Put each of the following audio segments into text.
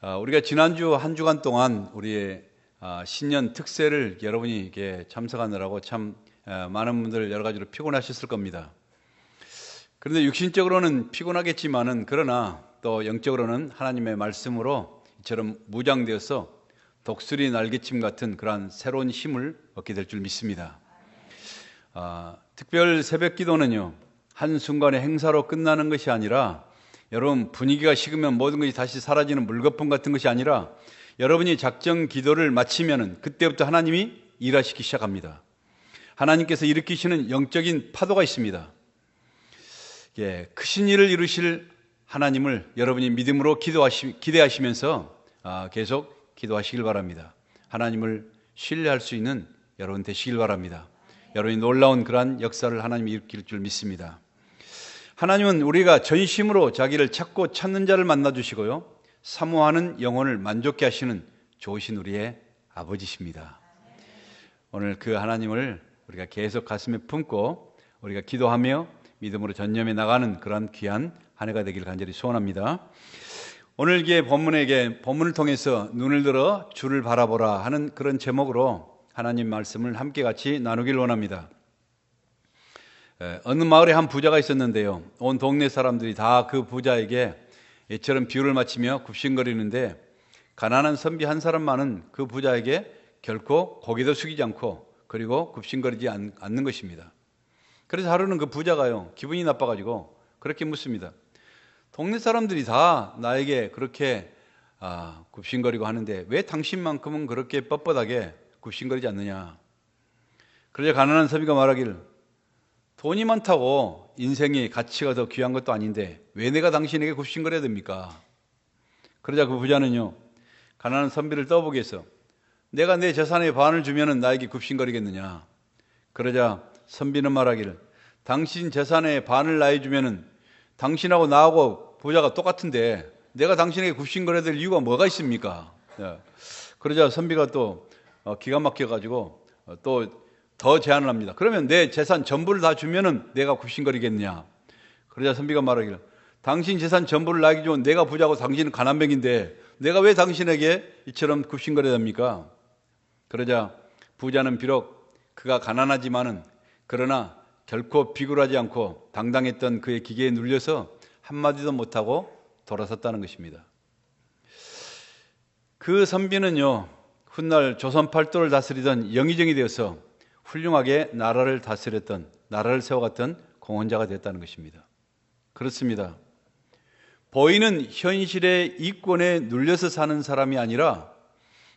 우리가 지난주 한 주간 동안 우리의 신년 특세를 여러분이 이렇게 참석하느라고 참 많은 분들 여러 가지로 피곤하셨을 겁니다. 그런데 육신적으로는 피곤하겠지만은 그러나 또 영적으로는 하나님의 말씀으로 이처럼 무장되어서 독수리 날개침 같은 그러한 새로운 힘을 얻게 될 줄 믿습니다. 특별 새벽 기도는요, 한순간의 행사로 끝나는 것이 아니라 여러분 분위기가 식으면 모든 것이 다시 사라지는 물거품 같은 것이 아니라 여러분이 작정 기도를 마치면은 그때부터 하나님이 일하시기 시작합니다. 하나님께서 일으키시는 영적인 파도가 있습니다. 크신 일을 이루실 하나님을 여러분이 믿음으로 기대하시면서 계속 기도하시길 바랍니다. 하나님을 신뢰할 수 있는 여러분 되시길 바랍니다. 여러분이 놀라운 그러한 역사를 하나님이 일으킬 줄 믿습니다. 하나님은 우리가 전심으로 자기를 찾고 찾는 자를 만나주시고요, 사모하는 영혼을 만족케 하시는 좋으신 우리의 아버지십니다. 오늘 그 하나님을 우리가 계속 가슴에 품고 우리가 기도하며 믿음으로 전념해 나가는 그런 귀한 한 해가 되길 간절히 소원합니다. 오늘 본문을 통해서 눈을 들어 주를 바라보라 하는 그런 제목으로 하나님 말씀을 함께 같이 나누길 원합니다. 어느 마을에 한 부자가 있었는데요, 온 동네 사람들이 다 그 부자에게 이처럼 비유를 마치며 굽신거리는데 가난한 선비 한 사람만은 그 부자에게 결코 고개도 숙이지 않고 그리고 굽신거리지 않는 것입니다. 그래서 하루는 그 부자가요, 기분이 나빠가지고 그렇게 묻습니다. 동네 사람들이 다 나에게 그렇게 굽신거리고 하는데 왜 당신만큼은 그렇게 뻣뻣하게 굽신거리지 않느냐. 그러자 가난한 선비가 말하기를, 돈이 많다고 인생이 가치가 더 귀한 것도 아닌데 왜 내가 당신에게 굽신거려야 됩니까? 그러자 그 부자는요, 가난한 선비를 떠보게 해서 내가 내 재산의 반을 주면은 나에게 굽신거리겠느냐. 그러자 선비는 말하기를, 당신 재산의 반을 나에게 주면은 당신하고 나하고 부자가 똑같은데 내가 당신에게 굽신거려야 될 이유가 뭐가 있습니까? 그러자 선비가 또 기가 막혀가지고 또 더 제안을 합니다. 그러면 내 재산 전부를 다 주면은 내가 굽신거리겠냐. 그러자 선비가 말하기를, 당신 재산 전부를 나에게 주면 내가 부자고 당신은 가난뱅인데 내가 왜 당신에게 이처럼 굽신거려야 합니까? 그러자 부자는 비록 그가 가난하지만은 그러나 결코 비굴하지 않고 당당했던 그의 기계에 눌려서 한마디도 못하고 돌아섰다는 것입니다. 그 선비는요, 훗날 조선 팔도를 다스리던 영의정이 되어서 훌륭하게 나라를 세워갔던 공헌자가 됐다는 것입니다. 그렇습니다. 보이는 현실의 이권에 눌려서 사는 사람이 아니라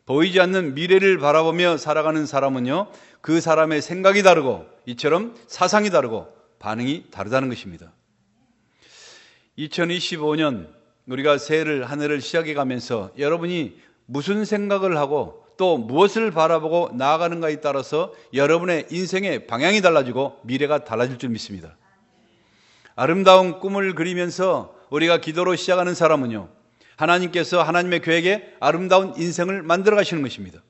보이지 않는 미래를 바라보며 살아가는 사람은요, 그 사람의 생각이 다르고 이처럼 사상이 다르고 반응이 다르다는 것입니다. 2025년 우리가 한 해를 시작해 가면서 여러분이 무슨 생각을 하고 또 무엇을 바라보고 나아가는가에 따라서 여러분의 인생의 방향이 달라지고 미래가 달라질 줄 믿습니다. 아름다운 꿈을 그리면서 우리가 기도로 시작하는 사람은요, 하나님께서 하나님의 계획에 아름다운 인생을 만들어 가시는 것입니다.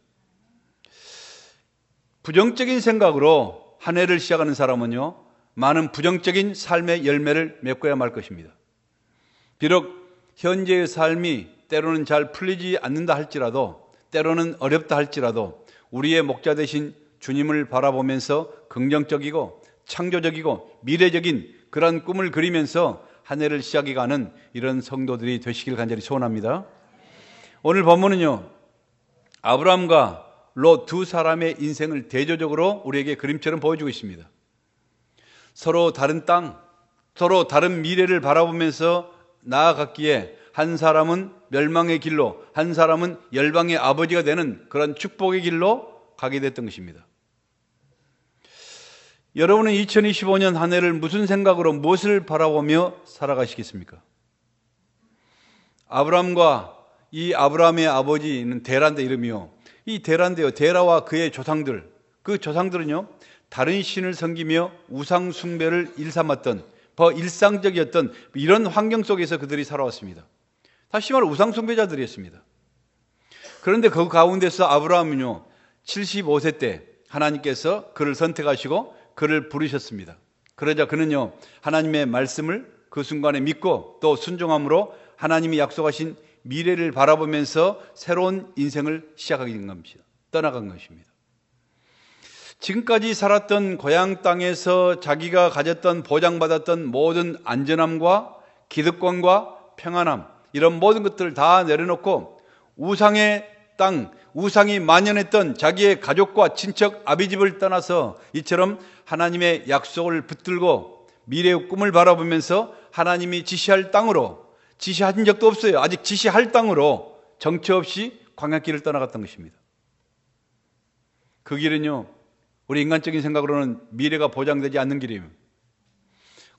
부정적인 생각으로 한 해를 시작하는 사람은요, 많은 부정적인 삶의 열매를 맺고야 말 것입니다. 비록 현재의 삶이 때로는 잘 풀리지 않는다 할지라도, 때로는 어렵다 할지라도 우리의 목자 되신 주님을 바라보면서 긍정적이고 창조적이고 미래적인 그런 꿈을 그리면서 한 해를 시작해가는 이런 성도들이 되시길 간절히 소원합니다. 오늘 본문은요, 아브라함과 롯 두 사람의 인생을 대조적으로 우리에게 그림처럼 보여주고 있습니다. 서로 다른 땅, 서로 다른 미래를 바라보면서 나아갔기에 한 사람은 멸망의 길로, 한 사람은 열방의 아버지가 되는 그런 축복의 길로 가게 됐던 것입니다. 여러분은 2025년 한 해를 무슨 생각으로 무엇을 바라보며 살아가시겠습니까? 아브라함과 이 아브라함의 아버지는 데라인데 이름이요, 이 데라인데요, 데라와 그의 조상들, 그 조상들은요, 다른 신을 섬기며 우상 숭배를 일삼았던 더 일상적이었던 이런 환경 속에서 그들이 살아왔습니다. 다시 말해 우상 숭배자들이었습니다. 그런데 그 가운데서 아브라함은요, 75세 때 하나님께서 그를 선택하시고 그를 부르셨습니다. 그러자 그는요, 하나님의 말씀을 그 순간에 믿고 또 순종함으로 하나님이 약속하신 미래를 바라보면서 새로운 인생을 시작하게 된 겁니다. 떠나간 것입니다. 지금까지 살았던 고향 땅에서 자기가 가졌던 보장받았던 모든 안전함과 기득권과 평안함, 이런 모든 것들을 다 내려놓고 우상의 땅, 우상이 만연했던 자기의 가족과 친척, 아비집을 떠나서 이처럼 하나님의 약속을 붙들고 미래의 꿈을 바라보면서 하나님이 지시할 땅으로, 지시한 적도 없어요. 아직 지시할 땅으로 정처 없이 광야길을 떠나갔던 것입니다. 그 길은요, 우리 인간적인 생각으로는 미래가 보장되지 않는 길이에요.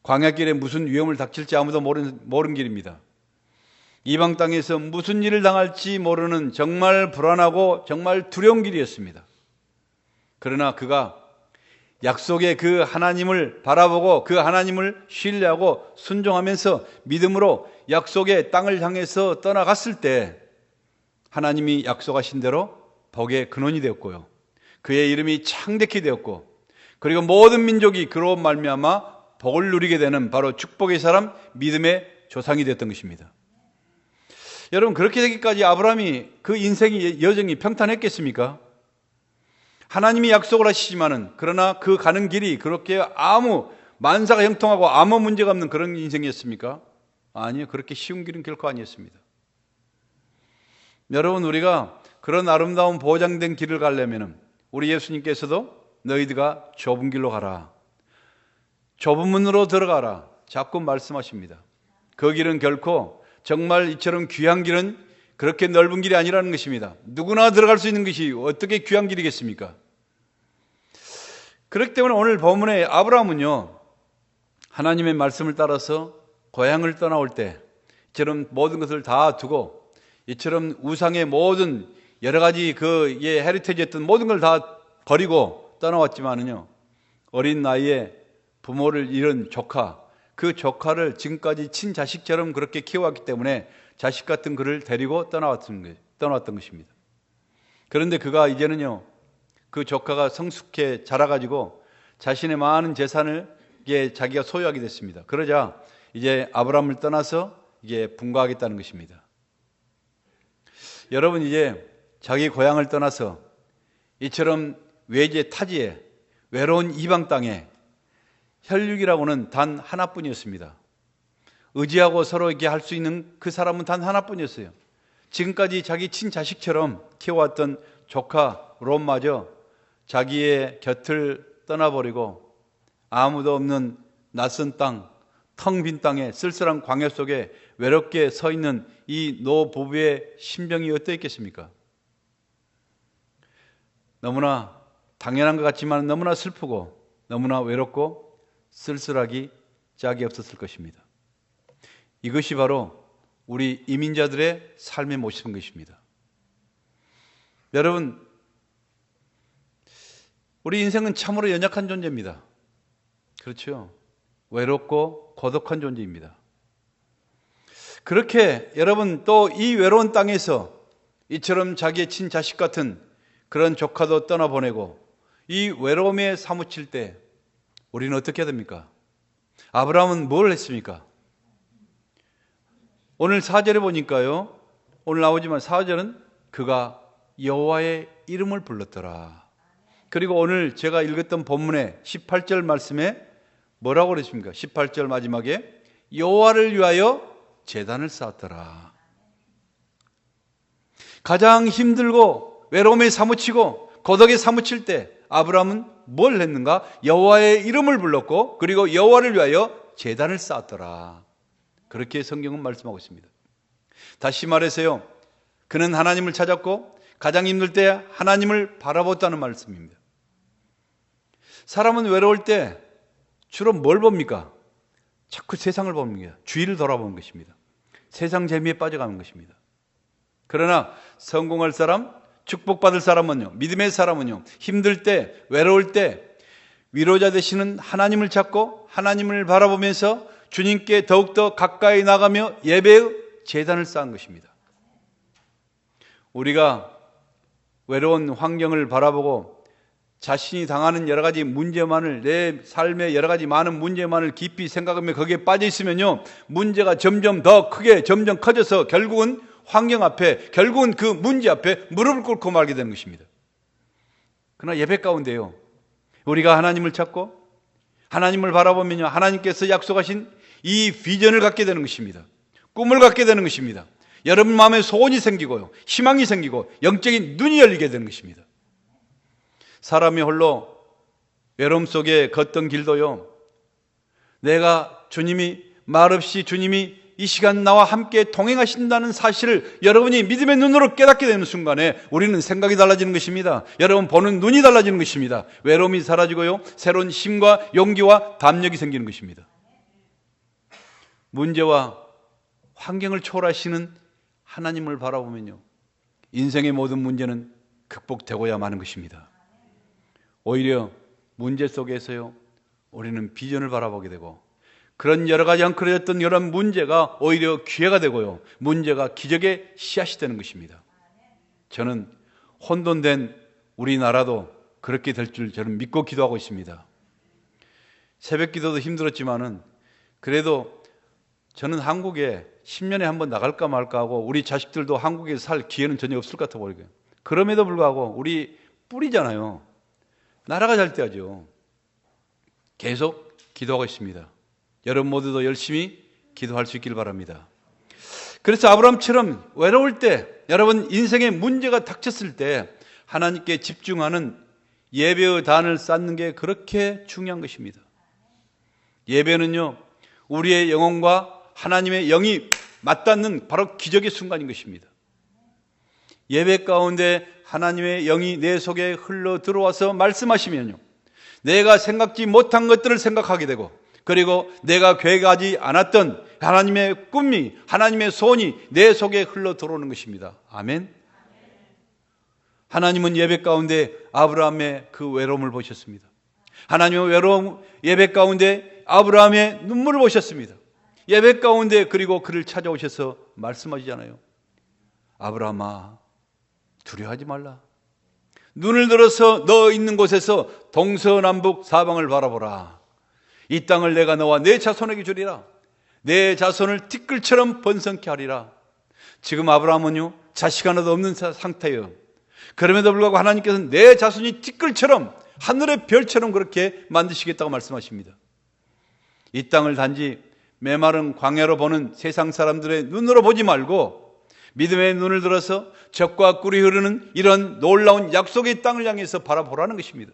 광야길에 무슨 위험을 닥칠지 아무도 모르는 길입니다. 이방 땅에서 무슨 일을 당할지 모르는 정말 불안하고 정말 두려운 길이었습니다. 그러나 그가 약속의 그 하나님을 바라보고 그 하나님을 신뢰하고 순종하면서 믿음으로 약속의 땅을 향해서 떠나갔을 때 하나님이 약속하신 대로 복의 근원이 되었고요. 그의 이름이 창대케 되었고, 그리고 모든 민족이 그로 말미암아 복을 누리게 되는 바로 축복의 사람, 믿음의 조상이 되었던 것입니다. 여러분, 그렇게 되기까지 아브라함이 그 인생의 여정이 평탄했겠습니까? 하나님이 약속을 하시지만은, 그러나 그 가는 길이 그렇게 아무 만사가 형통하고 아무 문제가 없는 그런 인생이었습니까? 아니요, 그렇게 쉬운 길은 결코 아니었습니다. 여러분, 우리가 그런 아름다운 보장된 길을 가려면은 우리 예수님께서도 너희들가 좁은 길로 가라, 좁은 문으로 들어가라 자꾸 말씀하십니다. 그 길은 결코 정말 이처럼 귀한 길은 그렇게 넓은 길이 아니라는 것입니다. 누구나 들어갈 수 있는 것이 어떻게 귀한 길이겠습니까? 그렇기 때문에 오늘 본문의 아브라함은요, 하나님의 말씀을 따라서 고향을 떠나올 때 이처럼 모든 것을 다 두고 이처럼 우상의 모든 여러 가지 그의 헤리티지였던 모든 걸 다 버리고 떠나왔지만은요, 어린 나이에 부모를 잃은 조카, 그 조카를 지금까지 친자식처럼 그렇게 키워왔기 때문에 자식 같은 그를 데리고 떠나왔던 것입니다. 그런데 그가 이제는요, 그 조카가 성숙해 자라가지고 자신의 많은 재산을 자기가 소유하게 됐습니다. 그러자 이제 아브라함을 떠나서 이게 분가하겠다는 것입니다. 여러분, 이제 자기 고향을 떠나서 이처럼 외지의 타지에 외로운 이방 땅에 혈육이라고는 단 하나뿐이었습니다. 의지하고 서로 이렇게 할 수 있는 그 사람은 단 하나뿐이었어요. 지금까지 자기 친자식처럼 키워왔던 조카 롯마저 자기의 곁을 떠나버리고 아무도 없는 낯선 땅, 텅 빈 땅에 쓸쓸한 광야 속에 외롭게 서 있는 이 노부부의 심정이 어떠했겠습니까? 너무나 당연한 것 같지만 너무나 슬프고 너무나 외롭고 쓸쓸하기 짝이 없었을 것입니다. 이것이 바로 우리 이민자들의 삶의 모습인 것입니다. 여러분, 우리 인생은 참으로 연약한 존재입니다. 그렇죠? 외롭고 고독한 존재입니다. 그렇게 여러분 또 이 외로운 땅에서 이처럼 자기의 친자식 같은 그런 조카도 떠나보내고 이 외로움에 사무칠 때 우리는 어떻게 해야 됩니까? 아브라함은 뭘 했습니까? 오늘 4절에 보니까요, 오늘 나오지만 4절은 그가 여호와의 이름을 불렀더라. 그리고 오늘 제가 읽었던 본문의 18절 말씀에 뭐라고 그랬습니까? 18절 마지막에 여호와를 위하여 제단을 쌓았더라. 가장 힘들고 외로움에 사무치고 고독에 사무칠 때 아브라함은 뭘 했는가? 여호와의 이름을 불렀고 그리고 여호와를 위하여 제단을 쌓았더라. 그렇게 성경은 말씀하고 있습니다. 다시 말해서요, 그는 하나님을 찾았고 가장 힘들 때 하나님을 바라봤다는 말씀입니다. 사람은 외로울 때 주로 뭘 봅니까? 자꾸 세상을 봅니다. 주위를 돌아보는 것입니다. 세상 재미에 빠져가는 것입니다. 그러나 성공할 사람, 축복받을 사람은요, 믿음의 사람은요, 힘들 때, 외로울 때 위로자 되시는 하나님을 찾고 하나님을 바라보면서 주님께 더욱더 가까이 나가며 예배의 제단을 쌓은 것입니다. 우리가 외로운 환경을 바라보고 자신이 당하는 여러 가지 문제만을, 내 삶의 여러 가지 많은 문제만을 깊이 생각하며 거기에 빠져 있으면요, 문제가 점점 더 크게 점점 커져서 결국은 환경 앞에, 결국은 그 문제 앞에 무릎을 꿇고 말게 되는 것입니다. 그러나 예배 가운데요, 우리가 하나님을 찾고 하나님을 바라보면요, 하나님께서 약속하신 이 비전을 갖게 되는 것입니다. 꿈을 갖게 되는 것입니다. 여러분 마음에 소원이 생기고요, 희망이 생기고 영적인 눈이 열리게 되는 것입니다. 사람이 홀로 외로움 속에 걷던 길도요, 내가 주님이 말없이 주님이 이 시간 나와 함께 동행하신다는 사실을 여러분이 믿음의 눈으로 깨닫게 되는 순간에 우리는 생각이 달라지는 것입니다. 여러분 보는 눈이 달라지는 것입니다. 외로움이 사라지고요, 새로운 힘과 용기와 담력이 생기는 것입니다. 문제와 환경을 초월하시는 하나님을 바라보면요, 인생의 모든 문제는 극복되고야 마는 것입니다. 오히려 문제 속에서요, 우리는 비전을 바라보게 되고, 그런 여러 가지 엉클어졌던 이런 문제가 오히려 기회가 되고요, 문제가 기적의 씨앗이 되는 것입니다. 저는 혼돈된 우리나라도 그렇게 될 줄 저는 믿고 기도하고 있습니다. 새벽 기도도 힘들었지만은 그래도 저는 한국에 10년에 한번 나갈까 말까 하고, 우리 자식들도 한국에 살 기회는 전혀 없을 것 같아 보이고요. 그럼에도 불구하고 우리 뿌리잖아요. 나라가 잘 돼야죠. 계속 기도하고 있습니다. 여러분 모두도 열심히 기도할 수 있길 바랍니다. 그래서 아브라함처럼 외로울 때, 여러분 인생에 문제가 닥쳤을 때 하나님께 집중하는 예배의 단을 쌓는 게 그렇게 중요한 것입니다. 예배는요, 우리의 영혼과 하나님의 영이 맞닿는 바로 기적의 순간인 것입니다. 예배 가운데 하나님의 영이 내 속에 흘러 들어와서 말씀하시면요, 내가 생각지 못한 것들을 생각하게 되고, 그리고 내가 계획하지 않았던 하나님의 꿈이, 하나님의 소원이 내 속에 흘러 들어오는 것입니다. 아멘. 하나님은 예배 가운데 아브라함의 그 외로움을 보셨습니다. 하나님은 외로움 예배 가운데 아브라함의 눈물을 보셨습니다. 예배 가운데 그리고 그를 찾아오셔서 말씀하시잖아요. 아브라함아, 두려워하지 말라. 눈을 들어서 너 있는 곳에서 동서남북 사방을 바라보라. 이 땅을 내가 너와 내 자손에게 주리라. 내 자손을 티끌처럼 번성케 하리라. 지금 아브라함은요, 자식 하나도 없는 상태예요. 그럼에도 불구하고 하나님께서는 내 자손이 티끌처럼, 하늘의 별처럼 그렇게 만드시겠다고 말씀하십니다. 이 땅을 단지 메마른 광야로 보는 세상 사람들의 눈으로 보지 말고 믿음의 눈을 들어서 젖과 꿀이 흐르는 이런 놀라운 약속의 땅을 향해서 바라보라는 것입니다.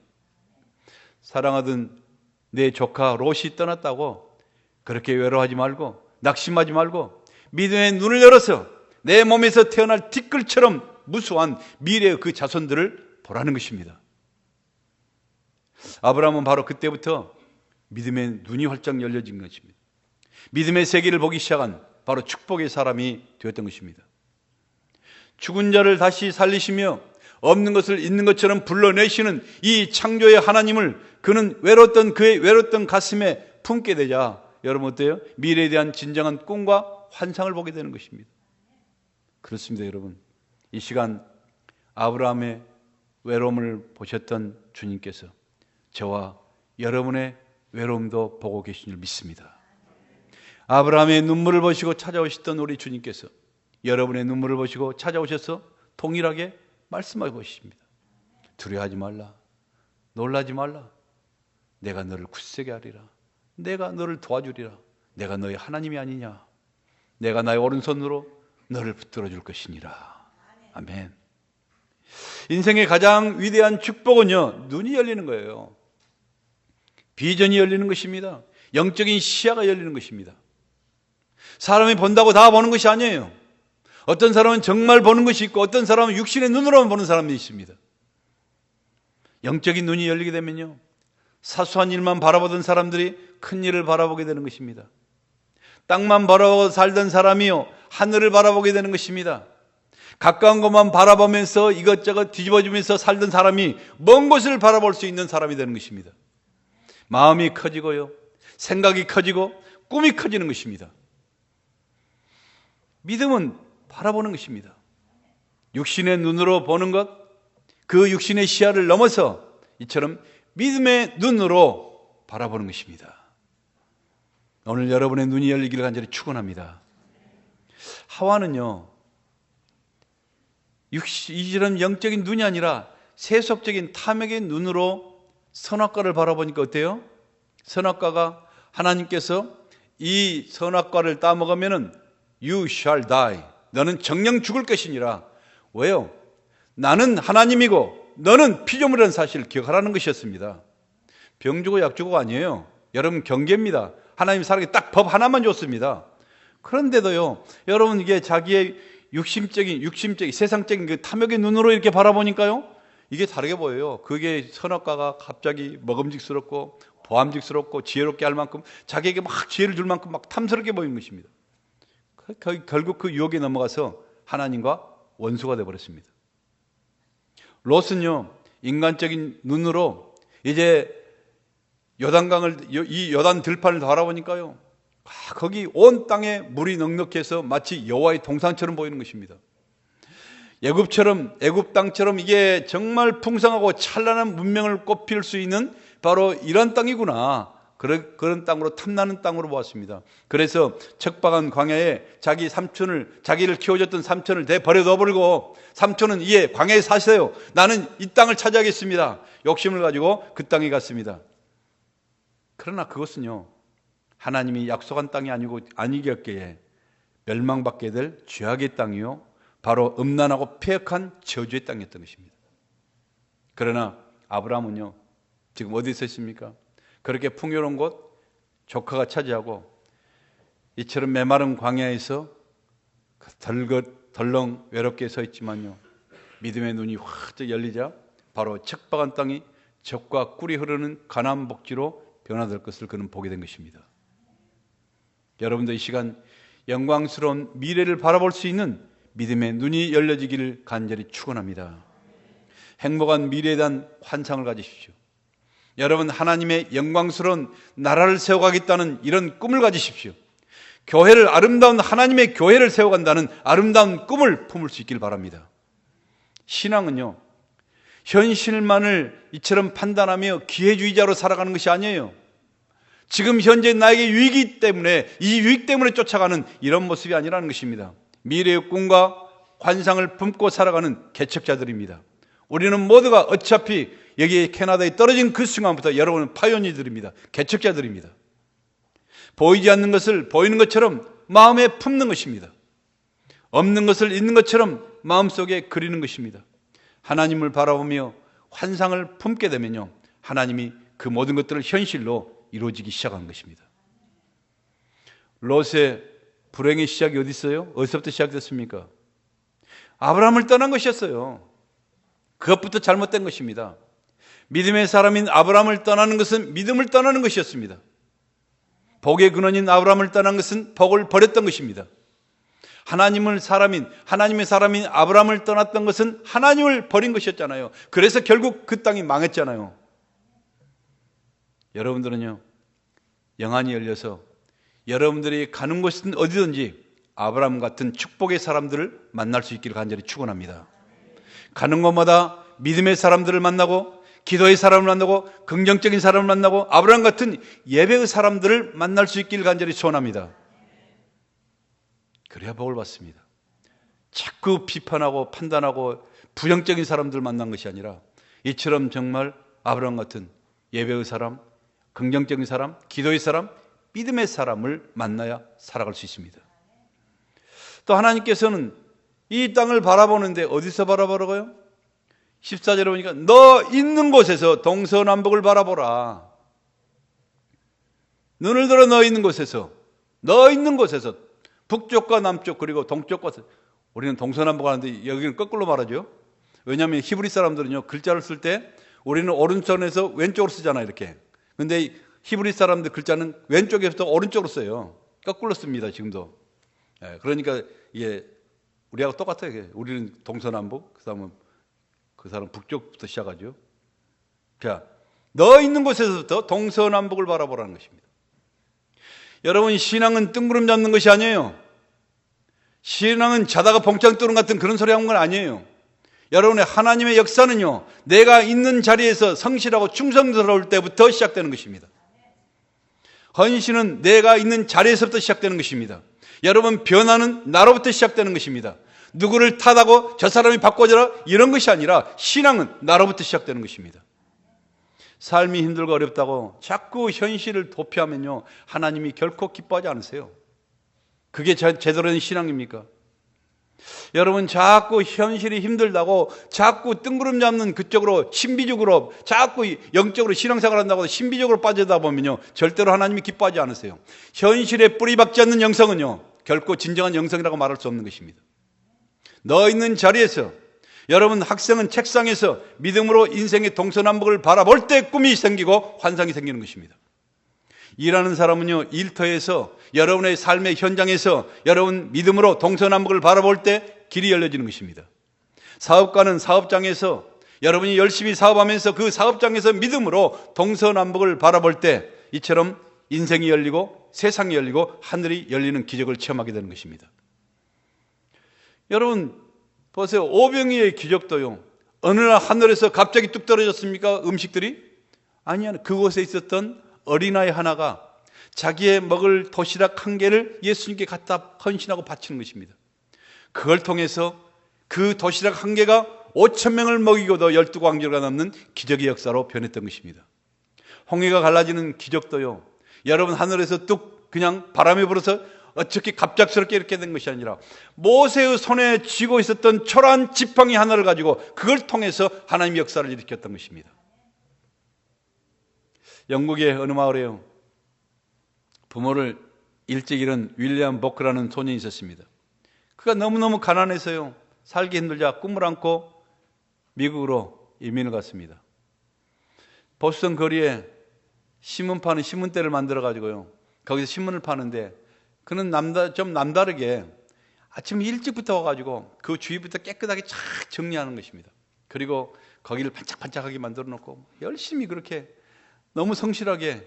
사랑하던 내 조카 롯이 떠났다고 그렇게 외로워하지 말고 낙심하지 말고 믿음의 눈을 열어서 내 몸에서 태어날 티끌처럼 무수한 미래의 그 자손들을 보라는 것입니다. 아브라함은 바로 그때부터 믿음의 눈이 활짝 열려진 것입니다. 믿음의 세계를 보기 시작한 바로 축복의 사람이 되었던 것입니다. 죽은 자를 다시 살리시며 없는 것을 있는 것처럼 불러내시는 이 창조의 하나님을 그는 그의 외롭던 가슴에 품게 되자 여러분 어때요? 미래에 대한 진정한 꿈과 환상을 보게 되는 것입니다. 그렇습니다. 여러분, 이 시간 아브라함의 외로움을 보셨던 주님께서 저와 여러분의 외로움도 보고 계신 줄 믿습니다. 아브라함의 눈물을 보시고 찾아오셨던 우리 주님께서 여러분의 눈물을 보시고 찾아오셔서 동일하게 말씀하고 계십니다. 두려워하지 말라. 놀라지 말라. 내가 너를 굳세게 하리라. 내가 너를 도와주리라. 내가 너의 하나님이 아니냐. 내가 나의 오른손으로 너를 붙들어 줄 것이니라. 아멘. 인생의 가장 위대한 축복은요, 눈이 열리는 거예요. 비전이 열리는 것입니다. 영적인 시야가 열리는 것입니다. 사람이 본다고 다 보는 것이 아니에요. 어떤 사람은 정말 보는 것이 있고 어떤 사람은 육신의 눈으로만 보는 사람이 있습니다. 영적인 눈이 열리게 되면요, 사소한 일만 바라보던 사람들이 큰 일을 바라보게 되는 것입니다. 땅만 바라보고 살던 사람이요, 하늘을 바라보게 되는 것입니다. 가까운 것만 바라보면서 이것저것 뒤집어주면서 살던 사람이 먼 곳을 바라볼 수 있는 사람이 되는 것입니다. 마음이 커지고요, 생각이 커지고 꿈이 커지는 것입니다. 믿음은 바라보는 것입니다. 육신의 눈으로 보는 것, 그 육신의 시야를 넘어서 이처럼 믿음의 눈으로 바라보는 것입니다. 오늘 여러분의 눈이 열리기를 간절히 축원합니다. 하와는요, 이런 영적인 눈이 아니라 세속적인 탐욕의 눈으로 선악과를 바라보니까 어때요? 선악과가 하나님께서 이 선악과를 따먹으면은 you shall die. 너는 정령 죽을 것이니라. 왜요? 나는 하나님이고 너는 피조물이라는 사실을 기억하라는 것이었습니다. 병 주고 약 주고가 아니에요. 여러분 경계입니다. 하나님 사람에게 딱 법 하나만 줬습니다. 그런데도요, 여러분 이게 자기의 육심적인 세상적인 그 탐욕의 눈으로 이렇게 바라보니까요, 이게 다르게 보여요. 그게 선악과가 갑자기 먹음직스럽고 보암직스럽고 지혜롭게 할 만큼 자기에게 막 지혜를 줄 만큼 막 탐스럽게 보이는 것입니다. 결국 그 유혹에 넘어가서 하나님과 원수가 되어버렸습니다. 롯은요, 인간적인 눈으로 이제 이 요단 들판을 바라보니까요, 거기 온 땅에 물이 넉넉해서 마치 여호와의 동산처럼 보이는 것입니다. 애굽 땅처럼 이게 정말 풍성하고 찬란한 문명을 꽃피울 수 있는 바로 이런 땅이구나. 그런 땅으로 탐나는 땅으로 보았습니다. 그래서 척박한 광야에 자기를 키워줬던 삼촌을 버려 둬버리고, 삼촌은 이에 광야에 사세요. 나는 이 땅을 차지하겠습니다. 욕심을 가지고 그 땅에 갔습니다. 그러나 그것은요, 하나님이 약속한 땅이 아니었기에 멸망받게 될 죄악의 땅이요, 바로 음란하고 폐역한 저주의 땅이었던 것입니다. 그러나 아브라함은요, 지금 어디 서 있습니까? 그렇게 풍요로운 곳 조카가 차지하고 이처럼 메마른 광야에서 덜렁 외롭게 서 있지만요, 믿음의 눈이 확 열리자 바로 척박한 땅이 젖과 꿀이 흐르는 가나안 복지로 변화될 것을 그는 보게 된 것입니다. 여러분도 이 시간 영광스러운 미래를 바라볼 수 있는 믿음의 눈이 열려지기를 간절히 축원합니다. 행복한 미래에 대한 환상을 가지십시오. 여러분, 하나님의 영광스러운 나라를 세워가겠다는 이런 꿈을 가지십시오. 아름다운 하나님의 교회를 세워간다는 아름다운 꿈을 품을 수 있길 바랍니다. 신앙은요, 현실만을 이처럼 판단하며 기회주의자로 살아가는 것이 아니에요. 지금 현재 나에게 유익이 때문에, 이 유익 때문에 쫓아가는 이런 모습이 아니라는 것입니다. 미래의 꿈과 환상을 품고 살아가는 개척자들입니다. 우리는 모두가 어차피 여기 캐나다에 떨어진 그 순간부터 여러분은 파이오니어들입니다. 개척자들입니다. 보이지 않는 것을 보이는 것처럼 마음에 품는 것입니다. 없는 것을 있는 것처럼 마음속에 그리는 것입니다. 하나님을 바라보며 환상을 품게 되면요, 하나님이 그 모든 것들을 현실로 이루어지기 시작하는 것입니다. 롯의 불행의 시작이 어디 있어요? 어디서부터 시작됐습니까? 아브라함을 떠난 것이었어요. 그것부터 잘못된 것입니다. 믿음의 사람인 아브라함을 떠나는 것은 믿음을 떠나는 것이었습니다. 복의 근원인 아브라함을 떠난 것은 복을 버렸던 것입니다. 하나님의 사람인 아브라함을 떠났던 것은 하나님을 버린 것이었잖아요. 그래서 결국 그 땅이 망했잖아요. 여러분들은요, 영안이 열려서 여러분들이 가는 곳은 어디든지 아브라함 같은 축복의 사람들을 만날 수 있기를 간절히 축원합니다. 가는 곳마다 믿음의 사람들을 만나고, 기도의 사람을 만나고, 긍정적인 사람을 만나고, 아브라함 같은 예배의 사람들을 만날 수 있기를 간절히 소원합니다. 그래야 복을 받습니다. 자꾸 비판하고 판단하고 부정적인 사람들 만난 것이 아니라 이처럼 정말 아브라함 같은 예배의 사람, 긍정적인 사람, 기도의 사람, 믿음의 사람을 만나야 살아갈 수 있습니다. 또 하나님께서는 이 땅을 바라보는데 어디서 바라보라고요? 14절에 보니까 너 있는 곳에서 동서남북을 바라보라. 눈을 들어 너 있는 곳에서 북쪽과 남쪽 그리고 동쪽과, 우리는 동서남북 하는데 여기는 거꾸로 말하죠. 왜냐하면 히브리 사람들은요, 글자를 쓸 때 우리는 오른손에서 왼쪽으로 쓰잖아요, 이렇게. 근데 히브리 사람들 글자는 왼쪽에부터 오른쪽으로 써요. 거꾸로 씁니다, 지금도. 그러니까 이게 우리하고 똑같아요. 우리는 동서남북, 그 사람 북쪽부터 시작하죠. 자, 너 있는 곳에서부터 동서남북을 바라보라는 것입니다. 여러분, 신앙은 뜬구름 잡는 것이 아니에요. 신앙은 자다가 봉창 뚫은 같은 그런 소리 하는 건 아니에요. 여러분의 하나님의 역사는요, 내가 있는 자리에서 성실하고 충성스러울 때부터 시작되는 것입니다. 헌신은 내가 있는 자리에서부터 시작되는 것입니다. 여러분, 변화는 나로부터 시작되는 것입니다. 누구를 탓하고 저 사람이 바꿔줘라 이런 것이 아니라 신앙은 나로부터 시작되는 것입니다. 삶이 힘들고 어렵다고 자꾸 현실을 도피하면요, 하나님이 결코 기뻐하지 않으세요. 그게 제대로 된 신앙입니까? 여러분, 자꾸 현실이 힘들다고 자꾸 뜬구름 잡는 그쪽으로 신비적으로 자꾸 영적으로 신앙생활 한다고 신비적으로 빠져다 보면요, 절대로 하나님이 기뻐하지 않으세요. 현실에 뿌리 박지 않는 영성은요, 결코 진정한 영성이라고 말할 수 없는 것입니다. 너 있는 자리에서, 여러분 학생은 책상에서 믿음으로 인생의 동서남북을 바라볼 때 꿈이 생기고 환상이 생기는 것입니다. 일하는 사람은요, 일터에서, 여러분의 삶의 현장에서 여러분 믿음으로 동서남북을 바라볼 때 길이 열려지는 것입니다. 사업가는 사업장에서 여러분이 열심히 사업하면서 그 사업장에서 믿음으로 동서남북을 바라볼 때 이처럼 인생이 열리고 세상이 열리고 하늘이 열리는 기적을 체험하게 되는 것입니다. 여러분 보세요. 오병이의 기적도요, 어느 날 하늘에서 갑자기 뚝 떨어졌습니까? 음식들이? 아니야. 그곳에 있었던 어린아이 하나가 자기의 먹을 도시락 한 개를 예수님께 갖다 헌신하고 바치는 것입니다. 그걸 통해서 그 도시락 한 개가 5,000명을 먹이고도 12광주가 남는 기적의 역사로 변했던 것입니다. 홍해가 갈라지는 기적도요, 여러분 하늘에서 뚝 그냥 바람이 불어서 어떻게 갑작스럽게 이렇게 된 것이 아니라 모세의 손에 쥐고 있었던 초라한 지팡이 하나를 가지고 그걸 통해서 하나님의 역사를 일으켰던 것입니다. 영국의 어느 마을에요, 부모를 일찍 잃은 윌리엄 버크라는 소년이 있었습니다. 그가 너무너무 가난해서요, 살기 힘들자 꿈을 안고 미국으로 이민을 갔습니다. 보스턴 거리에 신문 파는 신문대를 만들어 가지고요, 거기서 신문을 파는데, 그는 좀 남다르게 아침 일찍부터 와가지고 그 주위부터 깨끗하게 쫙 정리하는 것입니다. 그리고 거기를 반짝반짝하게 만들어 놓고 열심히 그렇게 너무 성실하게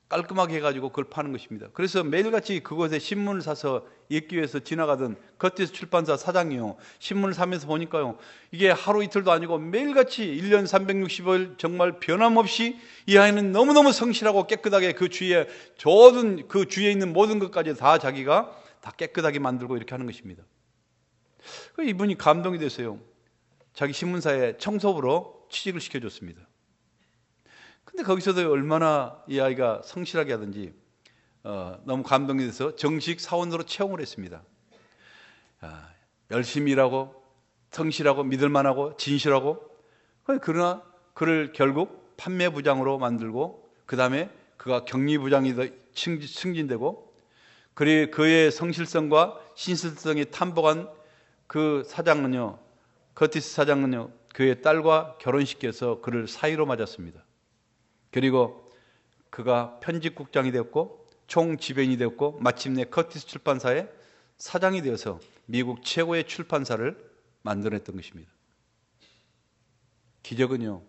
깔끔하게 해가지고 그걸 파는 것입니다. 그래서 매일같이 그곳에 신문을 사서 읽기 위해서 지나가던 커티스 출판사 사장이요, 신문을 사면서 보니까요, 이게 하루 이틀도 아니고 매일같이 1년 365일 정말 변함없이 이 아이는 너무너무 성실하고 깨끗하게 그 주위에 그 주위에 있는 모든 것까지 다 자기가 다 깨끗하게 만들고 이렇게 하는 것입니다. 이분이 감동이 됐어요. 자기 신문사에 청소부로 취직을 시켜줬습니다. 근데 거기서도 얼마나 이 아이가 성실하게 하든지 너무 감동이 돼서 정식 사원으로 채용을 했습니다. 열심히 일하고 성실하고 믿을만하고 진실하고, 그러나 그를 결국 판매부장으로 만들고 그 다음에 그가 경리부장이 승진되고, 그리고 그의 성실성과 신실성이 탐복한 그 사장은요, 커티스 사장은요, 그의 딸과 결혼시켜서 그를 사위로 맞았습니다. 그리고 그가 편집국장이 되었고 총지배인이 되었고 마침내 커티스 출판사의 사장이 되어서 미국 최고의 출판사를 만들어냈던 것입니다. 기적은요,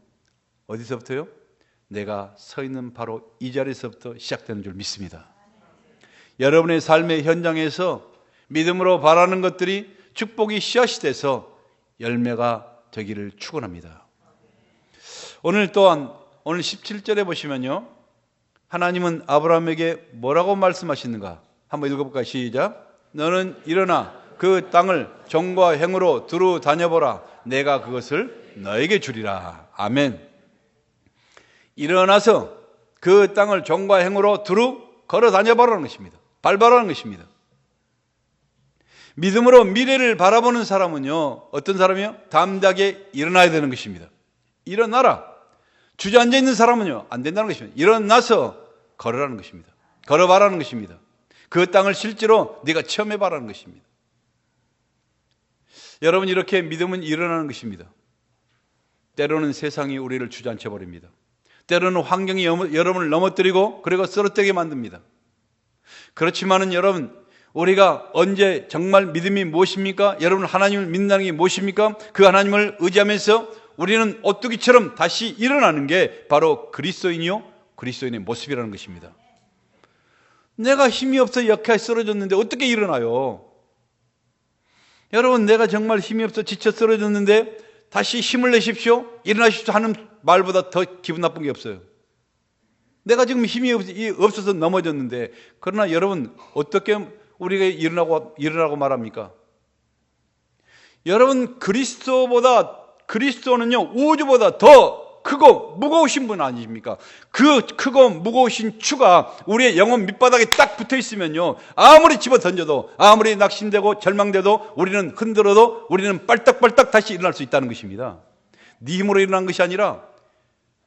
어디서부터요? 내가 서 있는 바로 이 자리에서부터 시작되는 줄 믿습니다. 여러분의 삶의 현장에서 믿음으로 바라는 것들이 축복이 씨앗이 돼서 열매가 되기를 축원합니다. 오늘 또한 오늘 17절에 보시면요, 하나님은 아브라함에게 뭐라고 말씀하시는가? 한번 읽어볼까요? 시작. 너는 일어나 그 땅을 종과 행으로 두루 다녀보라. 내가 그것을 너에게 주리라. 아멘. 일어나서 그 땅을 종과 행으로 두루 걸어 다녀보라는 것입니다. 밟아라는 것입니다. 믿음으로 미래를 바라보는 사람은요, 어떤 사람이요? 담대하게 일어나야 되는 것입니다. 일어나라. 주저앉아 있는 사람은요, 안 된다는 것입니다. 일어나서 걸으라는 것입니다. 걸어봐라는 것입니다. 그 땅을 실제로 네가 체험해봐라는 것입니다. 여러분, 이렇게 믿음은 일어나는 것입니다. 때로는 세상이 우리를 주저앉혀 버립니다. 때로는 환경이 여러분을 넘어뜨리고 그리고 쓰러뜨리게 만듭니다. 그렇지만은 여러분, 우리가 언제 정말 믿음이 무엇입니까? 여러분, 하나님을 믿는다는 게 무엇입니까? 그 하나님을 의지하면서 우리는 오뚜기처럼 다시 일어나는 게 바로 그리스도인이요, 그리스도인의 모습이라는 것입니다. 내가 힘이 없어 약해 쓰러졌는데 어떻게 일어나요? 여러분, 내가 정말 힘이 없어 지쳐 쓰러졌는데 다시 힘을 내십시오, 일어나십시오 하는 말보다 더 기분 나쁜 게 없어요. 내가 지금 힘이 없어서 넘어졌는데, 그러나 여러분, 어떻게 우리가 일어나고 말합니까? 여러분, 그리스도는요, 우주보다 더 크고 무거우신 분 아닙니까? 그 크고 무거우신 추가 우리의 영혼 밑바닥에 딱 붙어 있으면요, 아무리 집어 던져도, 아무리 낙심되고 절망돼도, 우리는 흔들어도 우리는 빨딱빨딱 다시 일어날 수 있다는 것입니다. 네 힘으로 일어난 것이 아니라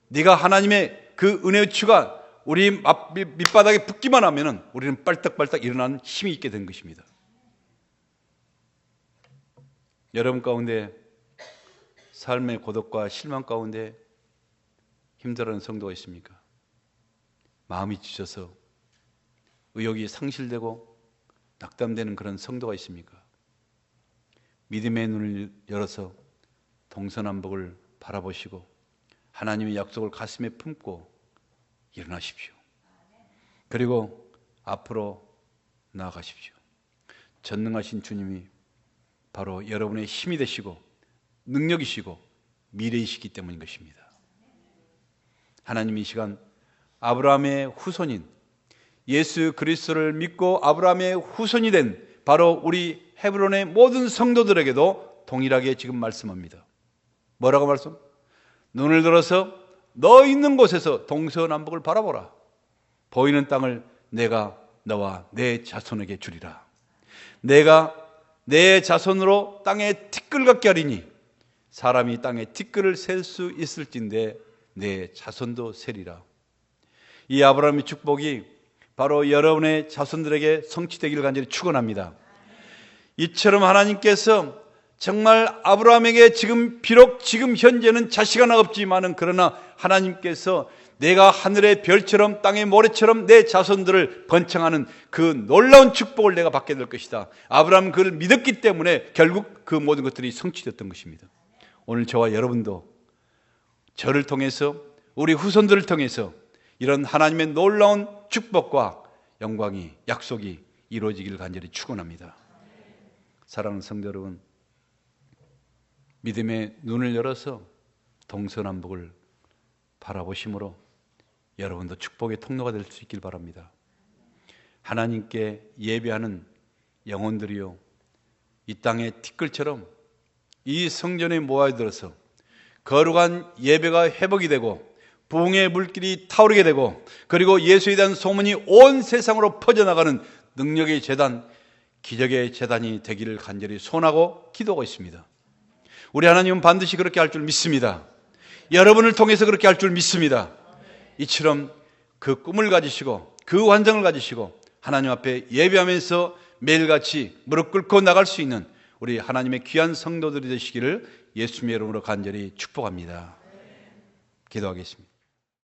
네가 하나님의 그 은혜의 추가 우리 밑바닥에 붙기만 하면은 우리는 빨딱빨딱 일어나는 힘이 있게 된 것입니다. 여러분 가운데 삶의 고독과 실망 가운데 힘들어하는 성도가 있습니까? 마음이 지쳐서 의욕이 상실되고 낙담되는 그런 성도가 있습니까? 믿음의 눈을 열어서 동서남북을 바라보시고 하나님의 약속을 가슴에 품고 일어나십시오. 그리고 앞으로 나아가십시오. 전능하신 주님이 바로 여러분의 힘이 되시고 능력이시고 미래이시기 때문인 것입니다. 하나님이 이 시간 아브라함의 후손인 예수 그리스도를 믿고 아브라함의 후손이 된 바로 우리 헤브론의 모든 성도들에게도 동일하게 지금 말씀합니다. 뭐라고 말씀? 눈을 들어서 너 있는 곳에서 동서남북을 바라보라. 보이는 땅을 내가 너와 내 자손에게 주리라. 내가 내 자손으로 땅에 티끌 같게 하리니 사람이 땅에 티끌을 셀 수 있을진데 내 자손도 세리라. 이 아브라함의 축복이 바로 여러분의 자손들에게 성취되기를 간절히 축원합니다. 이처럼 하나님께서 정말 아브라함에게 비록 지금 현재는 자식 하나 없지만은 그러나 하나님께서 내가 하늘의 별처럼 땅의 모래처럼 내 자손들을 번창하는 그 놀라운 축복을 내가 받게 될 것이다. 아브라함은 그걸 믿었기 때문에 결국 그 모든 것들이 성취됐던 것입니다. 오늘 저와 여러분도 저를 통해서 우리 후손들을 통해서 이런 하나님의 놀라운 축복과 영광이 약속이 이루어지기를 간절히 축원합니다. 사랑하는 성도 여러분, 믿음의 눈을 열어서 동서남북을 바라보심으로 여러분도 축복의 통로가 될 수 있길 바랍니다. 하나님께 예배하는 영혼들이요, 이 땅의 티끌처럼 이 성전에 모여들어서 거룩한 예배가 회복이 되고 부흥의 물길이 타오르게 되고 그리고 예수에 대한 소문이 온 세상으로 퍼져나가는 능력의 재단, 기적의 재단이 되기를 간절히 소원하고 기도하고 있습니다. 우리 하나님은 반드시 그렇게 할 줄 믿습니다. 여러분을 통해서 그렇게 할 줄 믿습니다. 이처럼 그 꿈을 가지시고 그 환상을 가지시고 하나님 앞에 예배하면서 매일같이 무릎 꿇고 나갈 수 있는 우리 하나님의 귀한 성도들이 되시기를 예수님의 이름으로 간절히 축복합니다. 기도하겠습니다.